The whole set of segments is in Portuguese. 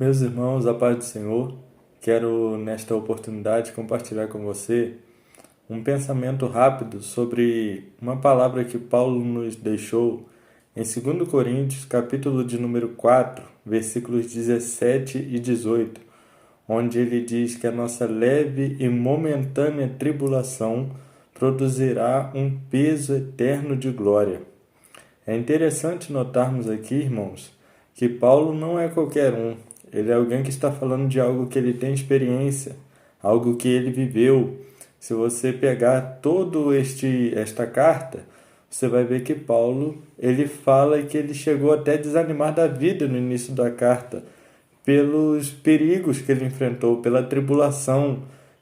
Meus irmãos, a paz do Senhor, quero nesta oportunidade compartilhar com você um pensamento rápido sobre uma palavra que Paulo nos deixou em 2 Coríntios, capítulo de número 4, versículos 17 e 18, onde ele diz que a nossa leve e momentânea tribulação produzirá um peso eterno de glória. É interessante notarmos aqui, irmãos, que Paulo não é qualquer um. Ele é alguém que está falando de algo que ele tem experiência, algo que ele viveu. Se você pegar esta carta, você vai ver que Paulo, ele fala que ele chegou até a desanimar da vida no início da carta, pelos perigos que ele enfrentou, pela tribulação,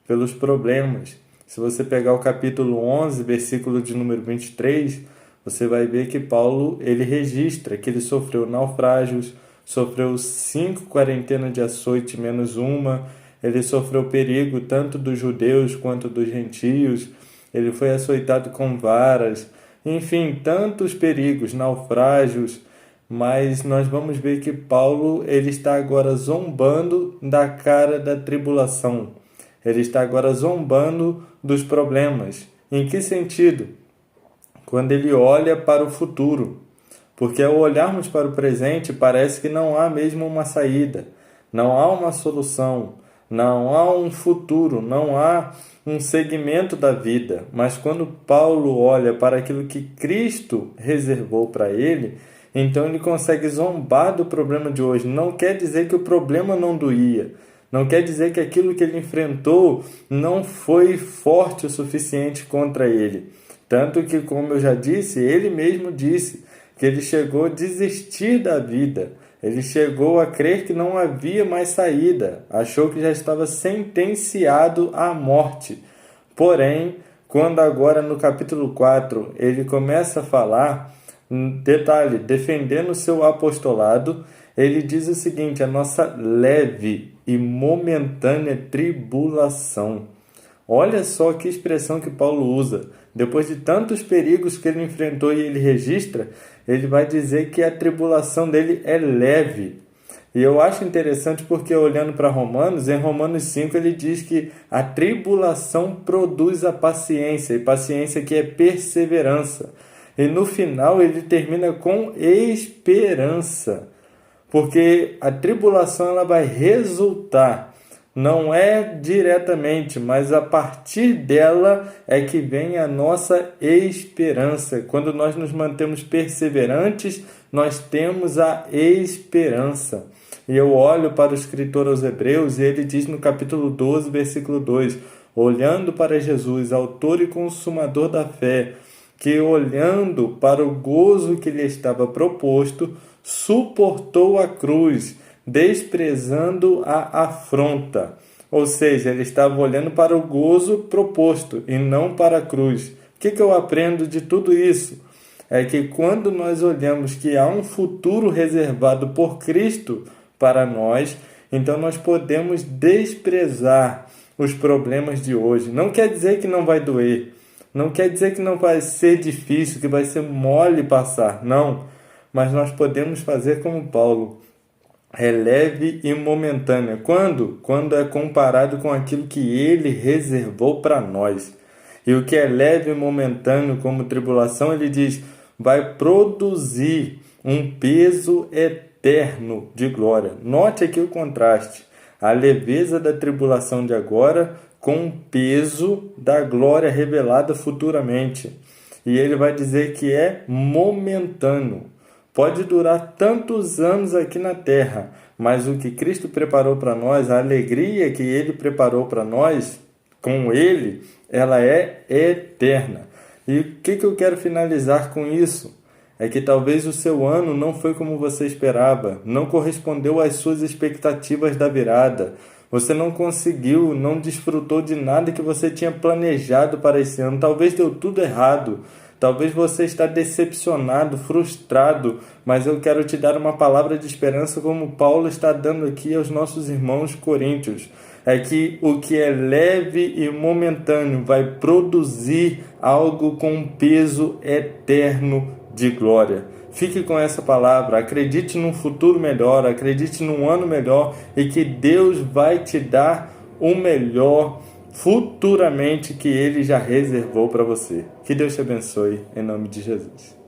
pelos problemas. Se você pegar o capítulo 11, versículo de número 23, você vai ver que Paulo, ele registra que ele sofreu naufrágios, sofreu 5 quarentenas de açoite menos uma, ele sofreu perigo tanto dos judeus quanto dos gentios, ele foi açoitado com varas, enfim, tantos perigos, naufrágios, mas nós vamos ver que Paulo, ele está agora zombando da cara da tribulação, ele está agora zombando dos problemas. Em que sentido? Quando ele olha para o futuro. Porque ao olharmos para o presente, parece que não há mesmo uma saída, não há uma solução, não há um futuro, não há um segmento da vida. Mas quando Paulo olha para aquilo que Cristo reservou para ele, então ele consegue zombar do problema de hoje. Não quer dizer que o problema não doía, não quer dizer que aquilo que ele enfrentou não foi forte o suficiente contra ele. Tanto que, como eu já disse, ele mesmo disse que ele chegou a desistir da vida, ele chegou a crer que não havia mais saída, achou que já estava sentenciado à morte. Porém, quando agora no capítulo 4 ele começa a falar, detalhe, defendendo o seu apostolado, ele diz o seguinte: a nossa leve e momentânea tribulação. Olha só que expressão que Paulo usa. Depois de tantos perigos que ele enfrentou e ele registra, ele vai dizer que a tribulação dele é leve. E eu acho interessante porque, olhando para Romanos, em Romanos 5 ele diz que a tribulação produz a paciência, e paciência que é perseverança. E no final ele termina com esperança, porque a tribulação ela vai resultar. Não é diretamente, mas a partir dela é que vem a nossa esperança. Quando nós nos mantemos perseverantes, nós temos a esperança. E eu olho para o escritor aos Hebreus e ele diz no capítulo 12, versículo 2: olhando para Jesus, autor e consumador da fé, que olhando para o gozo que lhe estava proposto, suportou a cruz, desprezando a afronta. Ou seja, ele estava olhando para o gozo proposto e não para a cruz. O que eu aprendo de tudo isso? É que quando nós olhamos que há um futuro reservado por Cristo para nós, então nós podemos desprezar os problemas de hoje. Não quer dizer que não vai doer, não quer dizer que não vai ser difícil, que vai ser mole passar, não. Mas nós podemos fazer como Paulo, é leve e momentânea. Quando? Quando é comparado com aquilo que ele reservou para nós. E o que é leve e momentâneo como tribulação, ele diz, vai produzir um peso eterno de glória. Note aqui o contraste. A leveza da tribulação de agora com o peso da glória revelada futuramente. E ele vai dizer que é momentâneo. Pode durar tantos anos aqui na terra, mas o que Cristo preparou para nós, a alegria que Ele preparou para nós, com Ele, ela é eterna. E o que eu quero finalizar com isso? É que talvez o seu ano não foi como você esperava, não correspondeu às suas expectativas da virada. Você não conseguiu, não desfrutou de nada que você tinha planejado para esse ano. Talvez deu tudo errado. Talvez você está decepcionado, frustrado, mas eu quero te dar uma palavra de esperança como Paulo está dando aqui aos nossos irmãos coríntios. É que o que é leve e momentâneo vai produzir algo com um peso eterno de glória. Fique com essa palavra, acredite num futuro melhor, acredite num ano melhor e que Deus vai te dar o melhor futuramente que Ele já reservou para você. Que Deus te abençoe, em nome de Jesus.